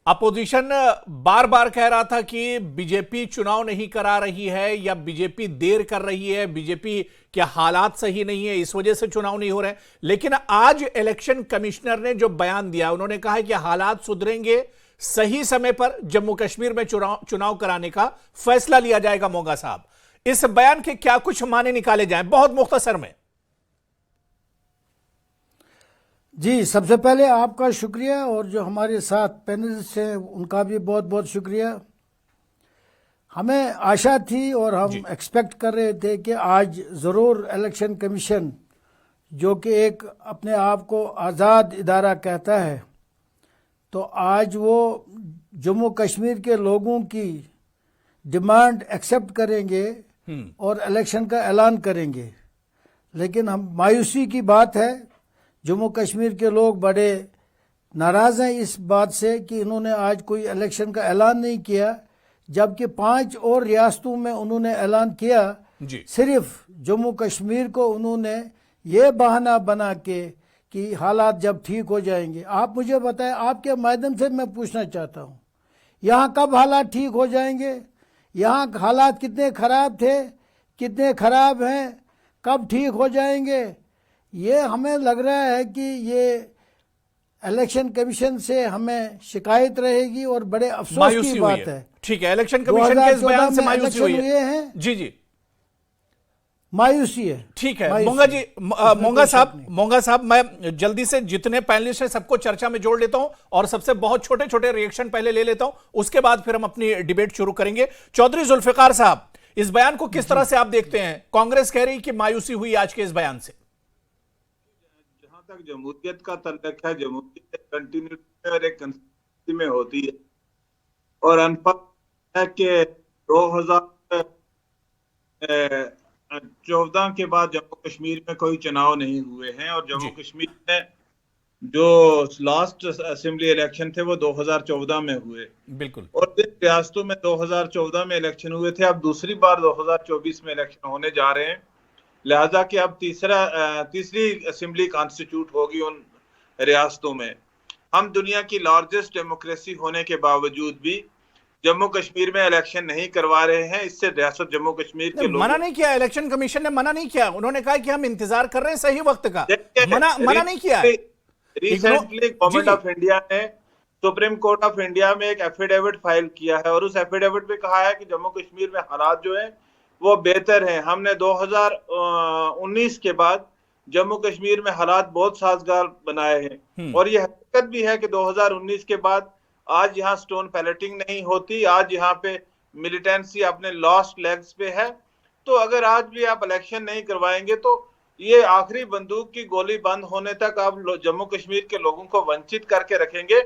Opposition बार बार कह रहा था कि बीजेपी चुनाव नहीं करा रही है या बीजेपी देर कर रही है, बीजेपी के हालात सही नहीं है, इस वजह से चुनाव नहीं हो रहे। लेकिन आज इलेक्शन कमिश्नर ने जो बयान दिया, उन्होंने कहा है कि हालात सुधरेंगे, सही समय पर जम्मू कश्मीर में चुनाव कराने का फैसला लिया जाएगा। मोंगा साहब, इस बयान के क्या कुछ माने निकाले जाएं, बहुत मुख्तसर में। जी, सबसे पहले आपका शुक्रिया और जो हमारे साथ पैनलिस्ट हैं उनका भी बहुत बहुत शुक्रिया। हमें आशा थी और हम एक्सपेक्ट कर रहे थे कि आज ज़रूर इलेक्शन कमीशन, जो कि एक अपने आप को आज़ाद इदारा कहता है, तो आज वो जम्मू कश्मीर के लोगों की डिमांड एक्सेप्ट करेंगे और इलेक्शन का ऐलान करेंगे। लेकिन हम मायूसी की बात है, जम्मू कश्मीर के लोग बड़े नाराज़ हैं इस बात से कि इन्होंने आज कोई इलेक्शन का ऐलान नहीं किया, जबकि 5 और रियासतों में उन्होंने ऐलान किया। सिर्फ जम्मू कश्मीर को उन्होंने ये बहाना बना के कि हालात जब ठीक हो जाएंगे। आप मुझे बताएं, आपके माध्यम से मैं पूछना चाहता हूँ, यहाँ कब हालात ठीक हो जाएंगे? यहाँ हालात कितने ख़राब थे, कितने ख़राब हैं, कब ठीक हो जाएंगे? ये हमें लग रहा है कि ये इलेक्शन कमीशन से हमें शिकायत रहेगी और बड़े अफसोस की बात है। ठीक है, इलेक्शन कमीशन के इस बयान से मायूसी हुई है। जी, मायूसी है। ठीक है मोंगा जी, मोंगा साहब, मैं जल्दी से जितने पैनलिस्ट हैं सबको चर्चा में जोड़ लेता हूं और सबसे बहुत छोटे छोटे रिएक्शन पहले ले लेता हूं, उसके बाद फिर हम अपनी डिबेट शुरू करेंगे। चौधरी जुल्फिकार साहब, इस बयान को किस तरह से आप देखते हैं? कांग्रेस कह रही कि मायूसी हुई आज के इस बयान से। तक जमहूरियत का तल्लक है, जमहूरियत कंटिन्यूटी और एक कंसिस्टेंसी में होती है, और अनफॉर्चुनेट है कि 2014 के बाद जम्मू कश्मीर में कोई चुनाव नहीं हुए हैं, और जम्मू कश्मीर में जो लास्ट असेंबली इलेक्शन थे वो 2014 में हुए। बिल्कुल। और जिन रियासतों में 2014 में इलेक्शन हुए थे, अब दूसरी बार 2024 में इलेक्शन होने जा रहे हैं, लिहाजा कि अब तीसरी असेंबली कॉन्स्टिट्यूट होगी उन रियासतों में। हम दुनिया की लार्जेस्ट डेमोक्रेसी होने के बावजूद भी जम्मू कश्मीर में इलेक्शन नहीं करवा रहे हैं। इससे रियासत जम्मू कश्मीर के लोग मना नहीं किया, इलेक्शन कमीशन ने मना नहीं किया, उन्होंने कहा कि हम इंतजार कर रहे हैं सही वक्त का। मना नहीं किया। रिसेंटली गवर्नमेंट ऑफ इंडिया ने सुप्रीम कोर्ट ऑफ इंडिया में एक एफिडेविट फाइल किया है, और उस एफिडेविट में कहा है कि जम्मू कश्मीर में हालात जो है वो बेहतर हैं। हमने 2019 के बाद जम्मू कश्मीर में हालात बहुत साजगार बनाए हैं, और यह हकीकत भी है कि 2019 के बाद आज यहाँ स्टोन पैलेटिंग नहीं होती, आज यहाँ पे मिलिटेंसी अपने लॉस्ट लेग्स पे है। तो अगर आज भी आप इलेक्शन नहीं करवाएंगे तो ये आखिरी बंदूक की गोली बंद होने तक आप जम्मू कश्मीर के लोगों को वंचित करके रखेंगे।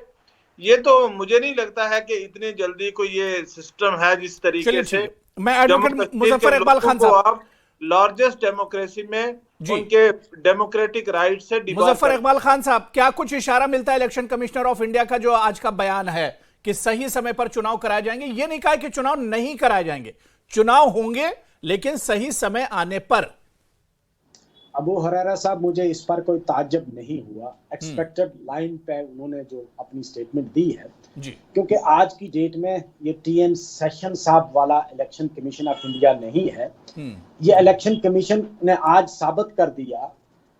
ये तो मुझे नहीं लगता है कि इतनी जल्दी कोई ये सिस्टम है जिस तरीके से मैं एडवोकेट मुजफ्फर इकबाल खान साहब, आप लार्जेस्ट डेमोक्रेसी में उनके डेमोक्रेटिक राइट से मुजफ्फर इकबाल खान साहब, क्या कुछ इशारा मिलता है इलेक्शन कमिश्नर ऑफ इंडिया का जो आज का बयान है कि सही समय पर चुनाव कराए जाएंगे? ये नहीं कहा कि चुनाव नहीं कराए जाएंगे, चुनाव होंगे लेकिन सही समय आने पर। अबू हरेरा साहब, मुझे इस पर कोई ताज्जुब नहीं हुआ। एक्सपेक्टेड लाइन पे उन्होंने जो अपनी स्टेटमेंट दी है जी, क्योंकि आज की डेट में ये टीएन सेशन साहब वाला इलेक्शन कमीशन ऑफ इंडिया नहीं है। ये इलेक्शन कमीशन ने आज साबित कर दिया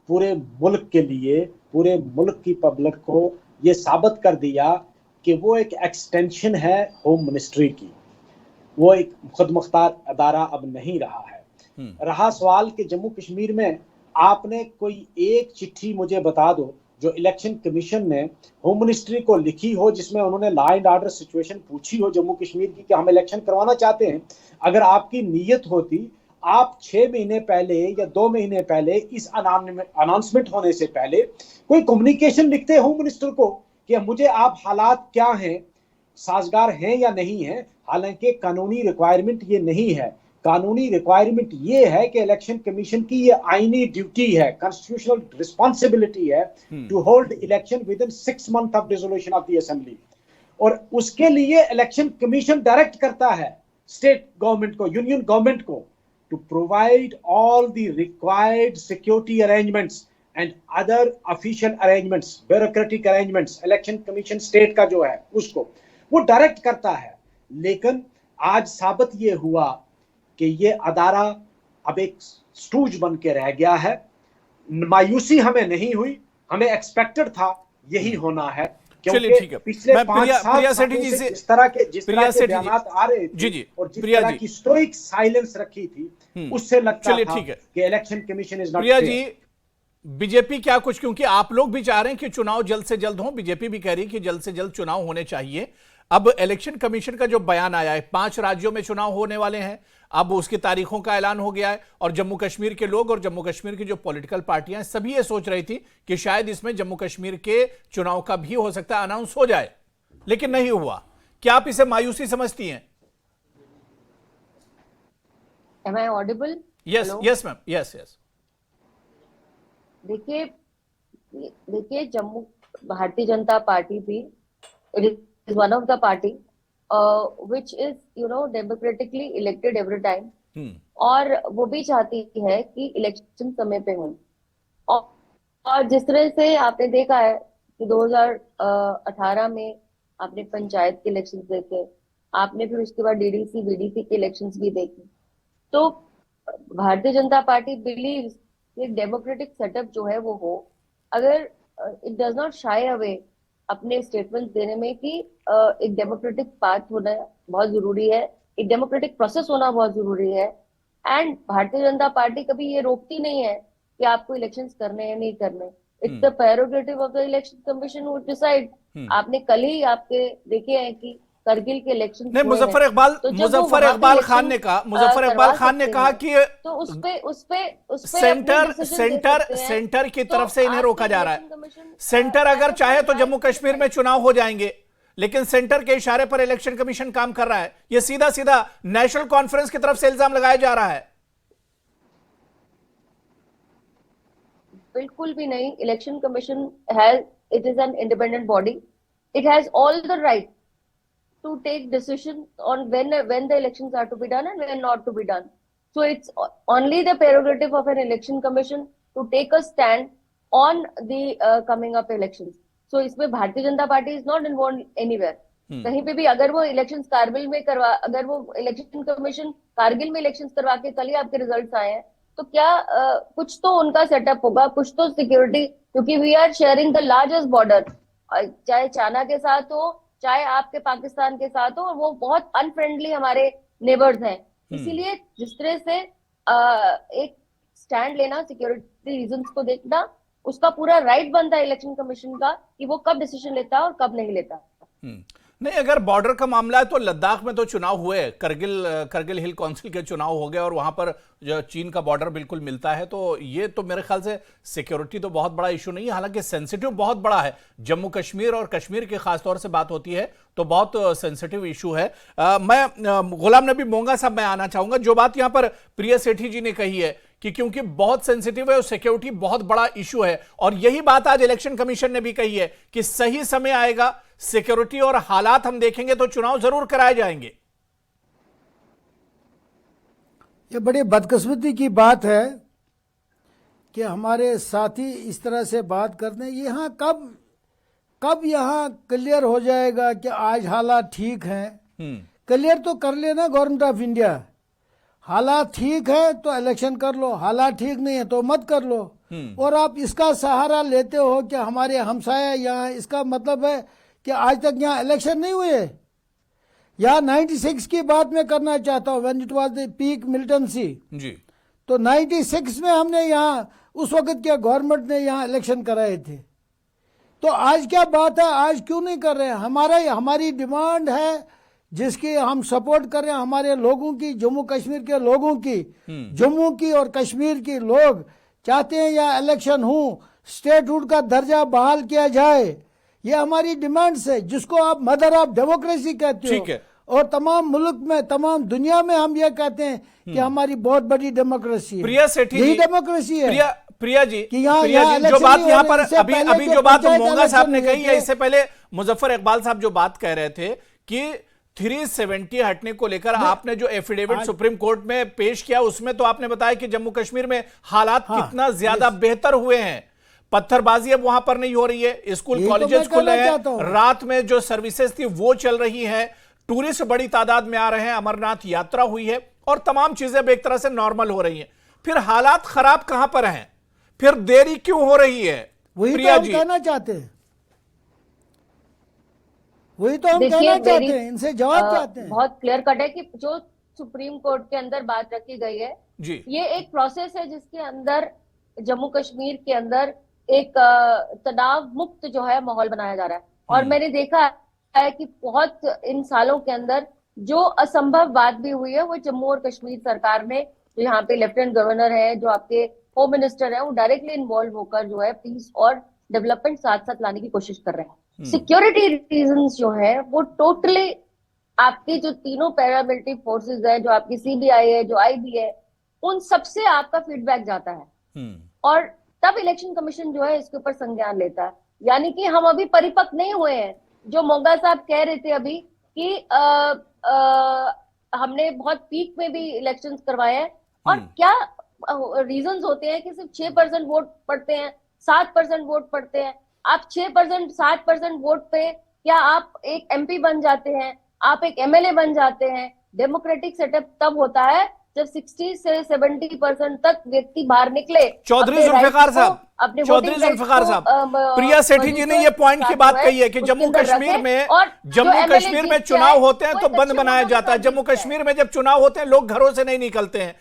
पूरे मुल्क के लिए, पूरे मुल्क की पब्लिक को ये साबित कर दिया कि वो एक एक्सटेंशन है होम मिनिस्ट्री की, वो एक खुद मुख्तार अदारा अब नहीं रहा है। रहा सवाल कि जम्मू कश्मीर में आपने कोई एक चिट्ठी मुझे बता दो जो इलेक्शन कमीशन ने होम मिनिस्ट्री को लिखी हो, जिसमें उन्होंने लॉ एंड ऑर्डर सिचुएशन पूछी हो जम्मू कश्मीर की कि हम इलेक्शन करवाना चाहते हैं। अगर आपकी नीयत होती, आप 6 महीने पहले या 2 महीने पहले इस अनाउंसमेंट होने से पहले कोई कम्युनिकेशन लिखते होम मिनिस्टर को कि मुझे आप हालात क्या हैं, साजगार हैं या नहीं है। हालांकि कानूनी रिक्वायरमेंट ये नहीं है, कानूनी रिक्वायरमेंट ये है कि इलेक्शन कमीशन की ये आईनी ड्यूटी है, कॉन्स्टिट्यूशनल रिस्पांसिबिलिटी है to hold election within 6 month of dissolution of the assembly, और उसके लिए इलेक्शन कमीशन डायरेक्ट करता है स्टेट गवर्नमेंट को, यूनियन गवर्नमेंट को, to provide all the required security arrangements and other official arrangements, bureaucratic arrangements. Election commission state का जो है उसको वो डायरेक्ट करता है। लेकिन आज साबित ये हुआ कि ये अदारा अब एक स्टूज बन के रह गया है। मायूसी हमें नहीं हुई, हमें एक्सपेक्टेड था यही होना है, क्योंकि पिछले 5 साल से जिस तरह के बयानात आ रहे थे और जिस तरह की स्टोइक साइलेंस रखी थी, उससे लगता था कि election commission is not fair. BJP क्या कुछ, क्योंकि आप लोग भी चाह रहे हैं कि चुनाव जल्द से जल्द हो, बीजेपी भी कह रही है कि जल्द से जल्द चुनाव होने चाहिए। अब इलेक्शन कमीशन का जो बयान आया है, 5 राज्यों में चुनाव होने वाले हैं, अब उसकी तारीखों का ऐलान हो गया है और जम्मू कश्मीर के लोग और जम्मू कश्मीर की जो पॉलिटिकल पार्टियां सभी ये सोच रही थी कि शायद इसमें जम्मू कश्मीर के चुनाव का भी हो सकता है अनाउंस हो जाए, लेकिन नहीं हुआ। क्या आप इसे मायूसी समझती हैं? Am I audible? Yes, Hello? yes ma'am, yes, yes. देखिए जम्मू भारतीय जनता पार्टी भी it is one of the party which is democratically elected every time, और वो भी चाहती है कि इलेक्शन समय पे हो। और जिस तरह से आपने देखा है कि 2018 में आपने पंचायत के इलेक्शन देखे, आपने फिर उसके बाद डीडीसी बीडीसी के इलेक्शंस भी देखे, तो भारतीय जनता पार्टी बिलीव्स एक डेमोक्रेटिक सेटअप जो है वो हो। अगर it does not shy away अपने स्टेटमेंट देने में कि एक डेमोक्रेटिक पाथ होना बहुत जरूरी है, एक डेमोक्रेटिक प्रोसेस होना बहुत जरूरी है। एंड भारतीय जनता पार्टी कभी ये रोकती नहीं है कि आपको इलेक्शंस करने या नहीं करने। It's the prerogative of the election commission who decide. आपने कल ही आपके देखे हैं कि करगिल के इलेक्शन नहीं, मुजफ्फर इकबाल खान ने कहा कि तो उसपे सेंटर की तरफ से इन्हें रोका जा रहा है। सेंटर अगर चाहे तो जम्मू कश्मीर में चुनाव हो जाएंगे, लेकिन सेंटर के इशारे पर इलेक्शन कमीशन काम कर रहा है। यह सीधा सीधा नेशनल कॉन्फ्रेंस की तरफ से इल्जाम लगाया जा रहा है। बिल्कुल भी नहीं। Election commission it is an independent body, it has all the right to take decisions on when the elections are to be done and when not to be done. So it's only the prerogative of an election commission to take a stand on the coming up elections. So इसमें Bharatiya Janata party is not involved anywhere. कहीं पे भी अगर वो elections Kargil में अगर वो election commission Kargil में इलेक्शंस करवा के कल ही आपके रिजल्ट्स आए हैं, तो क्या कुछ तो उनका सेटअप होगा, कुछ तो सिक्योरिटी, क्योंकि we are sharing the largest border, चाहे चाइना के साथ हो चाहे आपके पाकिस्तान के साथ हो, और वो बहुत अनफ्रेंडली हमारे नेबर्स हैं। इसीलिए जिस तरह से एक स्टैंड लेना, सिक्योरिटी रीजंस को देखना, उसका पूरा राइट बनता है इलेक्शन कमीशन का कि वो कब डिसीजन लेता है और कब नहीं लेता। नहीं, अगर बॉर्डर का मामला है तो लद्दाख में तो चुनाव हुए, करगिल हिल काउंसिल के चुनाव हो गए और वहां पर जो चीन का बॉर्डर बिल्कुल मिलता है, तो ये तो मेरे ख्याल से सिक्योरिटी तो बहुत बड़ा इशू नहीं है। हालांकि सेंसिटिव बहुत बड़ा है, जम्मू कश्मीर और कश्मीर की खासतौर से बात होती है तो बहुत सेंसिटिव इशू है। मैं गुलाम नबी मोंगा साहब मैं आना चाहूंगा। जो बात यहां पर प्रिया सेठी जी ने कही है कि क्योंकि बहुत सेंसिटिव है और सिक्योरिटी बहुत बड़ा इशू है, और यही बात आज इलेक्शन कमीशन ने भी कही है कि सही समय आएगा, सिक्योरिटी और हालात हम देखेंगे तो चुनाव जरूर कराए जाएंगे। ये बड़ी बदकिस्मती की बात है कि हमारे साथी इस तरह से बात करते हैं। यहाँ कब यहाँ क्लियर हो जाएगा कि आज हालात ठीक हैं? क्लियर तो कर लेना गवर्नमेंट ऑफ इंडिया, हालात ठीक है तो इलेक्शन कर लो, हालात ठीक नहीं है तो मत कर लो। और आप इसका सहारा लेते हो कि हमारे हमसाया यहाँ, इसका मतलब है कि आज तक यहाँ इलेक्शन नहीं हुए। यहाँ 96 की बात मैं करना चाहता हूँ, when it was the peak militancy जी, तो 96 में हमने यहाँ उस वक्त क्या गवर्नमेंट ने यहाँ इलेक्शन कराए थे। तो आज क्या बात है, आज क्यों नहीं कर रहे हैं? हमारी डिमांड है जिसकी हम सपोर्ट कर रहे हैं, हमारे लोगों की, जम्मू कश्मीर के लोगों की, जम्मू की और कश्मीर के लोग चाहते हैं यहाँ इलेक्शन हो, स्टेटहुड का दर्जा बहाल किया जाए। ये हमारी डिमांड्स है, जिसको आप मदर ऑफ डेमोक्रेसी कहते हो। और तमाम मुल्क में, तमाम दुनिया में हम ये कहते हैं कि हमारी बहुत बड़ी डेमोक्रेसी है। प्रिया सेठी, यही डेमोक्रेसी है। प्रिया जी, जो बात यहाँ पर अभी जो बात मोंगा साहब ने कही है, इससे पहले मुजफ्फर इकबाल साहब जो बात कह रहे थे कि 370 हटने को लेकर आपने जो एफिडेविट सुप्रीम कोर्ट में पेश किया, उसमें तो आपने बताया कि जम्मू कश्मीर में हालात कितना ज्यादा बेहतर हुए हैं। पत्थरबाजी अब वहां पर नहीं हो रही है, स्कूल यही तो कॉलेजेस मैं खुले कहना चाहता हैं, हूं। रात में जो सर्विसेज थी वो चल रही है, टूरिस्ट बड़ी तादाद में आ रहे हैं, अमरनाथ यात्रा हुई है और तमाम चीजें अब एक तरह से नॉर्मल हो रही हैं। फिर हालात खराब कहां पर हैं? फिर देरी क्यों हो रही है? वही प्रिया तो हम जी, कहना चाहते हैं, वही तो हम देखिए, कहना चाहते मेरी हैं, इनसे जवाब चाहते हैं। बहुत क्लियर कट है कि जो सुप्रीम कोर्ट के अंदर बात रखी गई है, जी ये एक प्रोसेस है जिसके अंदर जम्मू कश्मीर के अंदर एक तनाव मुक्त जो है माहौल बनाया जा रहा है। और मैंने देखा है कि बहुत इन सालों के अंदर जो असंभव बात भी हुई है वो जम्मू और कश्मीर सरकार में, जो यहाँ पे लेफ्टिनेंट गवर्नर है, जो आपके होम मिनिस्टर है, वो डायरेक्टली इन्वॉल्व होकर जो है पीस और डेवलपमेंट साथ साथ लाने की कोशिश कर रहे हैं। सिक्योरिटी रीजंस जो है वो टोटली आपकी जो तीनों पैरामिलिट्री फोर्सेस है, जो आपकी सीबीआई है, जो आईबी है, उन सबसे आपका फीडबैक जाता है और तब इलेक्शन कमीशन जो है इसके ऊपर संज्ञान लेता है। यानी कि हम अभी परिपक्व नहीं हुए हैं। जो मोगा साहब कह रहे थे अभी कि हमने बहुत पीक में भी इलेक्शंस करवाए हैं और क्या रीजंस होते हैं कि सिर्फ 6% वोट पड़ते हैं, 7% वोट पड़ते हैं। आप 6% 7% वोट पे क्या आप एक एमपी बन जाते हैं, आप एक एमएलए बन जाते हैं? डेमोक्रेटिक सेटअप तब होता है जब 60 से 70% तक व्यक्ति बाहर निकले। चौधरी अपने जुल्फिकार rights को, साहब, अपने चौधरी voting rights जुल्फिकार को, साहब, प्रिया सेठी जी ने ये पॉइंट की बात कही है कि जम्मू कश्मीर में चुनाव होते हैं तो बंद बनाया जाता है। जम्मू कश्मीर में जब चुनाव होते हैं लोग घरों से नहीं निकलते हैं।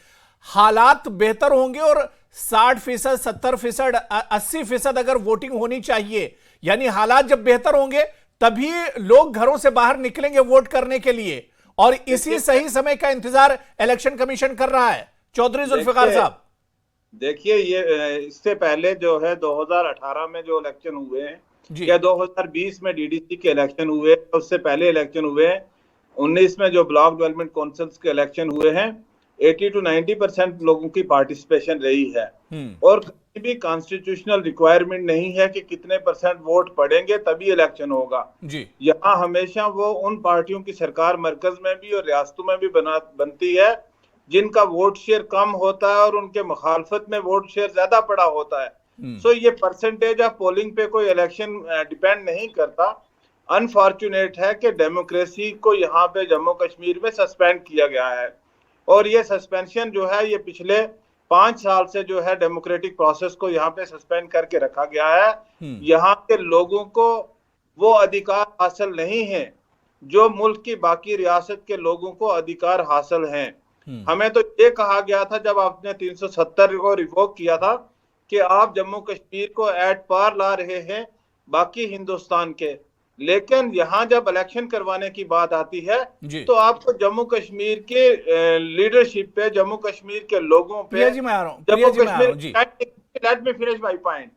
हालात बेहतर होंगे और 60%, 70%, 80% अगर वोटिंग होनी चाहिए, यानी हालात जब बेहतर होंगे तभी लोग घरों से बाहर निकलेंगे वोट करने के लिए, और इसी सही समय का इंतजार इलेक्शन कमीशन कर रहा है। चौधरी जुल्फिकार साहब, देखिए, ये इससे पहले जो है 2018 में जो इलेक्शन हुए हैं या 2020 में डीडीसी के इलेक्शन हुए, उससे पहले इलेक्शन हुए, 19 में जो ब्लॉक डेवलपमेंट काउंसिल्स के इलेक्शन हुए हैं, 80 to 90% लोगों की पार्टिसिपेशन रही है और कहीं भी कॉन्स्टिट्यूशनल रिक्वायरमेंट नहीं है कि कितने % वोट पड़ेंगे तभी इलेक्शन होगा जी। यहाँ हमेशा वो उन पार्टियों की सरकार मरकज में भी और रियासतों में भी बनती है जिनका वोट शेयर कम होता है और उनके मुखालफत में वोट शेयर ज्यादा पड़ा होता है। सो ये परसेंटेज ऑफ पोलिंग पे कोई इलेक्शन डिपेंड नहीं करता। अनफॉर्चुनेट है कि डेमोक्रेसी को यहाँ पे जम्मू कश्मीर में सस्पेंड किया गया है और ये सस्पेंशन जो है ये पिछले 5 साल से जो है डेमोक्रेटिक प्रोसेस को यहाँ पे सस्पेंड करके रखा गया है। यहाँ के लोगों को वो अधिकार हासिल नहीं है जो मुल्क की बाकी रियासत के लोगों को अधिकार हासिल हैं। हमें तो ये कहा गया था जब आपने 370 को रिवोक किया था कि आप जम्मू कश्मीर को एट पार ला रहे हैं बाकी हिंदुस्तान के, लेकिन यहाँ जब इलेक्शन करवाने की बात आती है तो आपको जम्मू कश्मीर के लीडरशिप पे, जम्मू कश्मीर के लोगों पे, Jammu Kashmir, let me finish my point,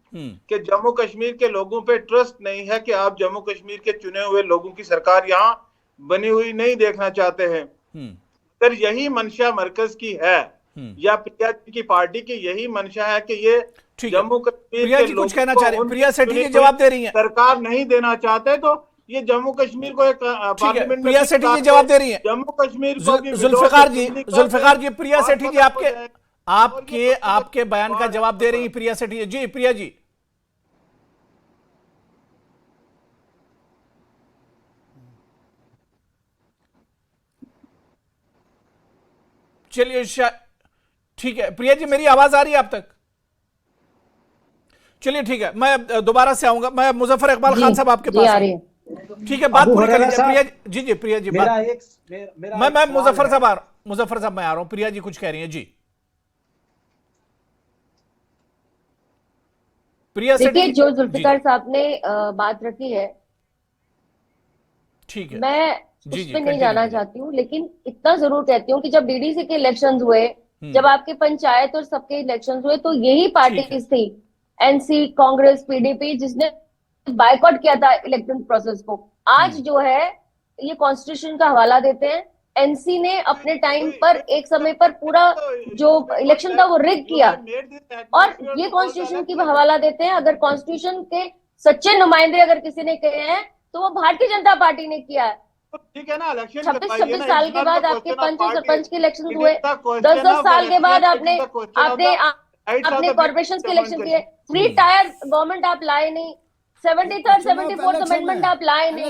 कि जम्मू कश्मीर के लोगों पे ट्रस्ट नहीं है कि आप जम्मू कश्मीर के चुने हुए लोगों की सरकार यहाँ बनी हुई नहीं देखना चाहते हैं। अगर यही मंशा मरकज की है या प्रिया जी की पार्टी की यही मंशा है कि ये जम्मू कश्मीर के लोगों कुछ कहना चाह रहे हैं, प्रिया सेठी जी जवाब दे रही हैं, सरकार नहीं देना चाहते तो ये जम्मू कश्मीर को एक पार्लियामेंट में, प्रिया सेठी जी जवाब दे रही हैं, जम्मू कश्मीर को जुल्फिकार जी, प्रिया सेठी जी आपके बयान का जवाब दे रही हैं प्रिया सेठी जी। प्रिया जी, चलिए ठीक है। प्रिया जी मेरी आवाज आ रही है आप तक? चलिए ठीक है, मैं दोबारा से आऊंगा। मैं मुजफ्फर इकबाल खान साहब आपके पास आ रही है। ठीक है, बात पूरी कर लीजिए प्रिया जी। जी प्रिया जी, मैं मुजफ्फर साहब मैं आ रहा हूं। प्रिया जी कुछ कह रही हैं जी। प्रिया देखिए, जो जुल्फिकार साहब ने बात रखी है, ठीक है, मैं उसमें नहीं जाना चाहती हूँ, लेकिन इतना जरूर कहती हूँ कि जब डीडीसी के इलेक्शंस हुए, जब आपके पंचायत और सबके इलेक्शंस हुए, तो यही पार्टीज थी, एनसी, कांग्रेस, पीडीपी, जिसने बायकॉट किया था इलेक्शन प्रोसेस को। आज जो है ये कॉन्स्टिट्यूशन का हवाला देते हैं। एनसी ने अपने टाइम पर एक समय पर पूरा जो इलेक्शन था वो रिग किया और ये कॉन्स्टिट्यूशन की हवाला देते हैं। अगर कॉन्स्टिट्यूशन के सच्चे नुमाइंदे अगर किसी ने कहे हैं तो वो भारतीय जनता पार्टी ने किया है। ठीक है ना, 26 साल के बाद आपके पंच और सरपंच के इलेक्शन हुए, 10 साल के बाद आपने आपने कॉर्पोरेशन के इलेक्शन किए, 3 टायर गवर्नमेंट आप लाए नहीं, 73rd 74th अमेंडमेंट आप लाए नहीं।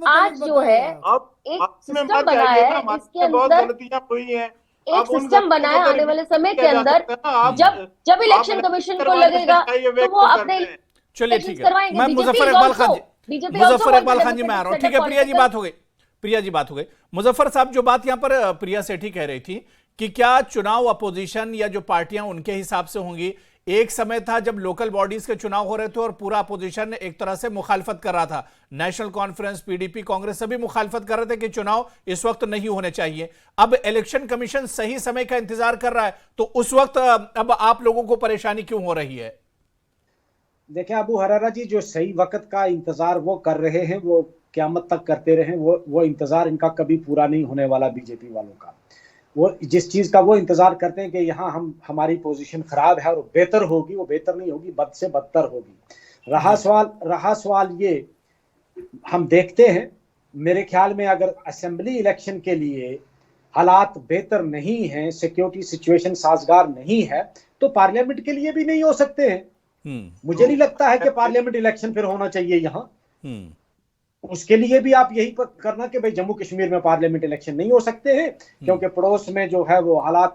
आज जो है एक सिस्टम बना है, इसके अंदर एक सिस्टम बना है, आने वाले समय के अंदर जब इलेक्शन कमीशन को लगेगा तो वो अपने चलिए ठीक है, मैं मुजफ्फर इकबाल खान जी मैं आ रहा हूँ। ठीक है प्रिया जी, बात हो गई। मुजफ्फर साहब, जो बात यहाँ पर प्रिया सेठी कह रही थी कि क्या चुनाव अपोजिशन या जो पार्टियां उनके हिसाब से होंगी, एक समय था जब लोकल बॉडीज के चुनाव हो रहे थे और पूरा अपोजिशन एक तरह से मुखालफत कर रहा था, नेशनल कॉन्फ्रेंस, पीडीपी, कांग्रेस सभी मुखालफत कर रहे थे कि चुनाव इस वक्त नहीं होने चाहिए। अब इलेक्शन कमीशन सही समय का इंतजार कर रहा है, तो उस वक्त अब आप लोगों को परेशानी क्यों हो रही है? देखिए अबू हरारा जी, जो सही वक्त का इंतजार वो कर रहे हैं, वो क़यामत तक करते रहे, वो इंतजार इनका कभी पूरा नहीं होने वाला। बीजेपी वालों का वो जिस चीज का वो इंतजार करते हैं कि यहाँ हमारी पोजीशन खराब है और बेहतर होगी, वो बेहतर नहीं होगी, बद से बदतर होगी। रहा सवाल ये, हम देखते हैं, मेरे ख्याल में अगर असेंबली इलेक्शन के लिए हालात बेहतर नहीं हैं, सिक्योरिटी सिचुएशन साजगार नहीं है, तो पार्लियामेंट के लिए भी नहीं हो सकते हैं। मुझे नहीं लगता है कि पार्लियामेंट इलेक्शन फिर होना चाहिए यहाँ। उसके लिए भी आप यही करना कि भाई जम्मू कश्मीर में पार्लियामेंट इलेक्शन नहीं हो सकते हैं, क्योंकि पड़ोस में जो है वो हालात,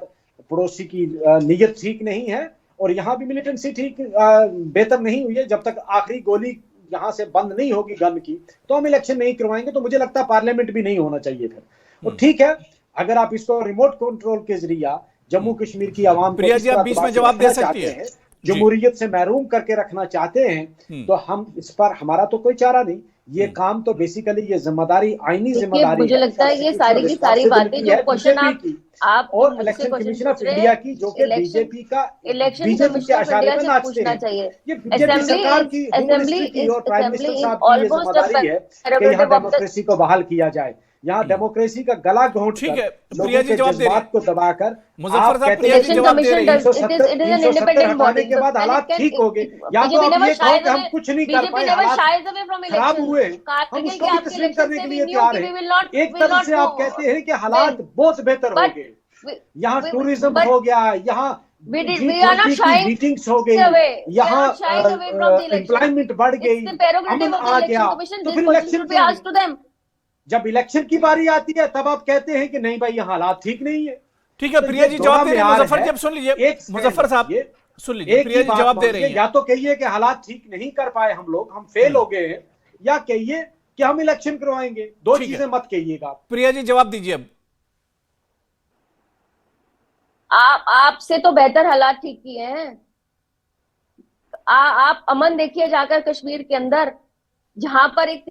पड़ोसी की नीयत ठीक नहीं है, और यहाँ भी मिलिटेंसी ठीक बेहतर नहीं हुई है। जब तक आखिरी गोली यहाँ से बंद नहीं होगी गन की, तो हम इलेक्शन नहीं करवाएंगे। तो मुझे लगता है पार्लियामेंट भी नहीं होना चाहिए फिर। और ठीक है, अगर आप इसको रिमोट कंट्रोल के जरिए जम्मू कश्मीर की आवाम को प्रिया जी, आप बीच में जवाब दे सकती है, जमहूरियत से महरूम करके रखना चाहते हैं, तो हम इस पर, हमारा तो कोई चारा नहीं। ये काम तो बेसिकली ये जिम्मेदारी, आईनी जिम्मेदारी, मुझे लगता है ये सारी की सारी बातें जो क्वेश्चन आप और इलेक्शन कमीशन ऑफ इंडिया की, जो कि बीजेपी का, बीजेपी के इशारे पर नाचते हैं। ये बीजेपी सरकार की, और प्राइम मिनिस्टर साहब की ये जिम्मेदारी है कि यहाँ डेमोक्रेसी को बहाल किया जाए, यहाँ डेमोक्रेसी का गला घोंट ठीक है, कर, प्रिया जी जवाब दे रही को दबाकर, मुजफ्फर साहब प्रिया जी जवाब दे रही है। 370 हटाने के बाद हालात ठीक हो गए, या तो आप ये कहो कि हम कुछ नहीं कर पाए, हालात खराब हुए, हम उसको भी तस्लीम करने के लिए तैयार हैं। एक तरफ से आप कहते हैं कि हालात बहुत बेहतर हो गए, यहाँ टूरिज्म हो गया, यहाँ मीटिंग्स हो गई, यहाँ एम्प्लॉयमेंट बढ़ गई, अमन आ गया, तो फिर इलेक्शन, जब इलेक्शन की बारी आती है तब आप कहते हैं कि नहीं भाई ये हालात ठीक नहीं है। ठीक है, प्रिया जी जवाब दे रही है। मुजफ्फर जी सुन लीजिए, मुजफ्फर साहब सुन लीजिए, प्रिया जी जवाब दे रही है। या तो कहिए कि हालात ठीक नहीं कर पाए हम लोग, हम फेल हो गए हैं, या कहिए कि हम इलेक्शन करवाएंगे। दो चीजें मत कहिएगा। प्रिया जी जवाब दीजिए। अब आपसे तो बेहतर हालात ठीक किए हैं। आप अमन देखिए जाकर कश्मीर के अंदर, जहां पर एक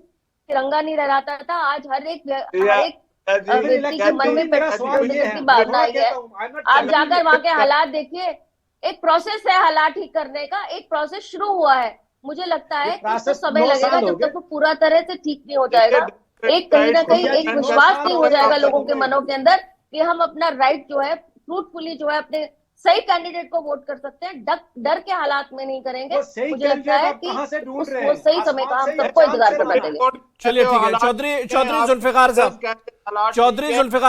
तिरंगा नहीं लहराता था, आज हर एक व्यक्ति के मन में की भावना आई है। आप जाकर वहां के हालात देखिए, एक प्रोसेस है हालात ठीक करने का, एक प्रोसेस शुरू हुआ है। मुझे लगता है कि इसको समय लगेगा, जब तक वो पूरा तरह से ठीक नहीं हो जाएगा। एक कहीं ना कहीं एक विश्वास नहीं हो जाएगा लोगों के मनों के अंदर कि हम अपना राइट जो है फ्रूटफुली जो है अपने सही कैंडिडेट को वोट कर सकते हैं। डर के हालात में नहीं करेंगे। मुझे लगता है कि वो सही समय का हम सबको इंतजार करना चाहिए। चलिए ठीक है, चौधरी जुल्फिकार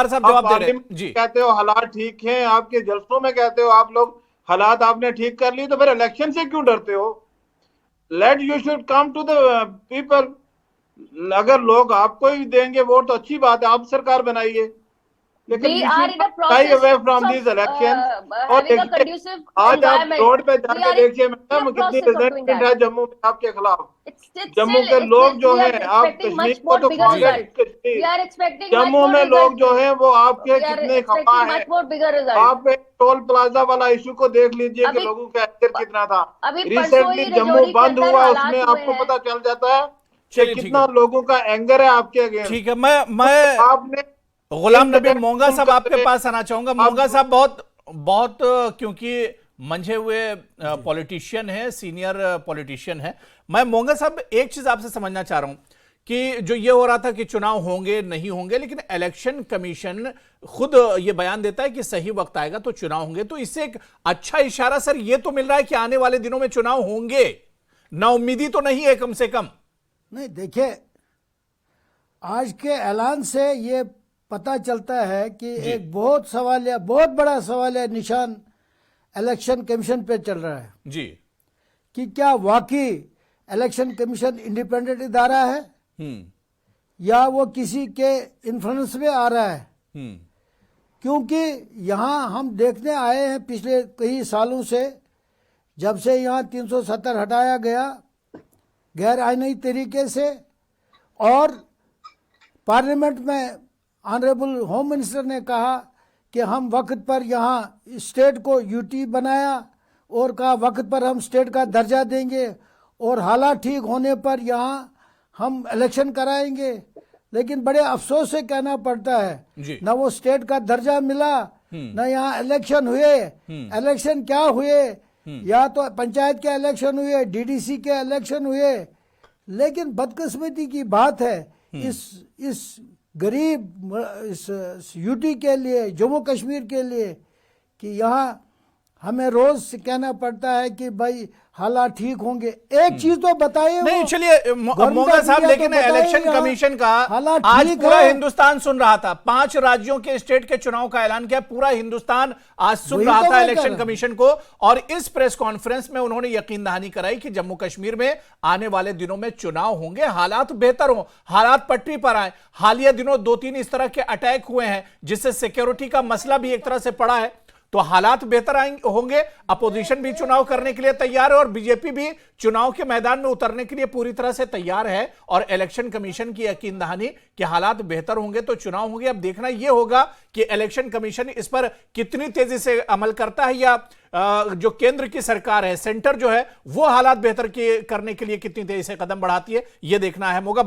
साहब, जवाब दे रहे हैं जी। कहते हो हालात ठीक हैं, आपके जलसों में कहते हो आप लोग हालात आपने ठीक कर ली, तो फिर इलेक्शन से क्यों डरते हो? Let you should come to the people. अगर लोग आपको ही देंगे वोट तो अच्छी बात है, आप सरकार बनाइए, लेकिन away from these elections। और देखिए आज आप रोड पे जाके देखिए मैडम कितनी रिजेंटमेंट है जम्मू में आपके खिलाफ। जम्मू के लोग जो हैं, आप कश्मीर को तो जम्मू में लोग जो हैं वो आपके कितने खफा है। आप टोल प्लाजा वाला इशू को देख लीजिए कि लोगों का एंगर कितना था। रिसेंटली जम्मू बंद हुआ, उसमें आपको पता चल जाता है कि कितना लोगों का एंगर है आपके अगेंस्ट। ठीक है, मैं आपने गुलाम नबी मोंगा साहब आपके पास आना चाहूंगा। मोंगा साहब बहुत क्योंकि मंझे हुए पॉलिटिशियन हैं, सीनियर पॉलिटिशियन हैं। मैं मोंगा साहब एक चीज आपसे समझना चाह रहा हूं कि जो ये हो रहा था कि चुनाव होंगे नहीं होंगे, लेकिन इलेक्शन कमीशन खुद ये बयान देता है कि सही वक्त आएगा तो चुनाव होंगे, तो इससे एक अच्छा इशारा सर ये तो मिल रहा है कि आने वाले दिनों में चुनाव होंगे, नाउम्मीदी तो नहीं है कम से कम। नहीं, देखिए आज के ऐलान से ये पता चलता है कि एक बहुत बड़ा सवाल है निशान इलेक्शन कमीशन पे चल रहा है जी। कि क्या वाकई इलेक्शन कमीशन इंडिपेंडेंट इदारा है या वो किसी के इन्फ्लुएंस में आ रहा है। क्योंकि यहाँ हम देखने आए हैं पिछले कई सालों से, जब से यहाँ 370 हटाया गया गैर आईनी तरीके से, और पार्लियामेंट में ऑनरेबल होम मिनिस्टर ने कहा कि हम वक्त पर यहाँ स्टेट को यूटी बनाया और कहा वक्त पर हम स्टेट का दर्जा देंगे और हालात ठीक होने पर यहाँ हम इलेक्शन कराएंगे। लेकिन बड़े अफसोस से कहना पड़ता है ना वो स्टेट का दर्जा मिला, ना यहाँ इलेक्शन हुए। इलेक्शन क्या हुए, या तो पंचायत के इलेक्शन हुए, डीडीसी के इलेक्शन हुए। लेकिन बदकिस्मती की बात है इस गरीब इस यूटी के लिए, जम्मू कश्मीर के लिए, कि यहाँ हमें रोज कहना पड़ता है कि भाई हालात ठीक होंगे। एक चीज तो बताइए। नहीं चलिए मोगा साहब, लेकिन इलेक्शन कमीशन का आज पूरा हिंदुस्तान सुन रहा था। 5 राज्यों के स्टेट के चुनाव का ऐलान किया, पूरा हिंदुस्तान आज सुन रहा था इलेक्शन कमीशन को। और इस प्रेस कॉन्फ्रेंस में उन्होंने यकीन दहानी कराई कि जम्मू कश्मीर में आने वाले दिनों में चुनाव होंगे, हालात बेहतर हों, हालात पटरी पर आए। हालिया दिनों 2-3 इस तरह के अटैक हुए हैं जिससे सिक्योरिटी का मसला भी एक तरह से पड़ा है, तो हालात बेहतर होंगे। अपोजिशन भी चुनाव करने के लिए तैयार है और बीजेपी भी चुनाव के मैदान में उतरने के लिए पूरी तरह से तैयार है। और इलेक्शन कमीशन की यकीन दहानी कि हालात बेहतर होंगे तो चुनाव होंगे। अब देखना यह होगा कि इलेक्शन कमीशन इस पर कितनी तेजी से अमल करता है, या जो केंद्र की सरकार है, सेंटर जो है, वो हालात बेहतर करने के लिए कितनी तेजी से कदम बढ़ाती है, यह देखना है। मोगा।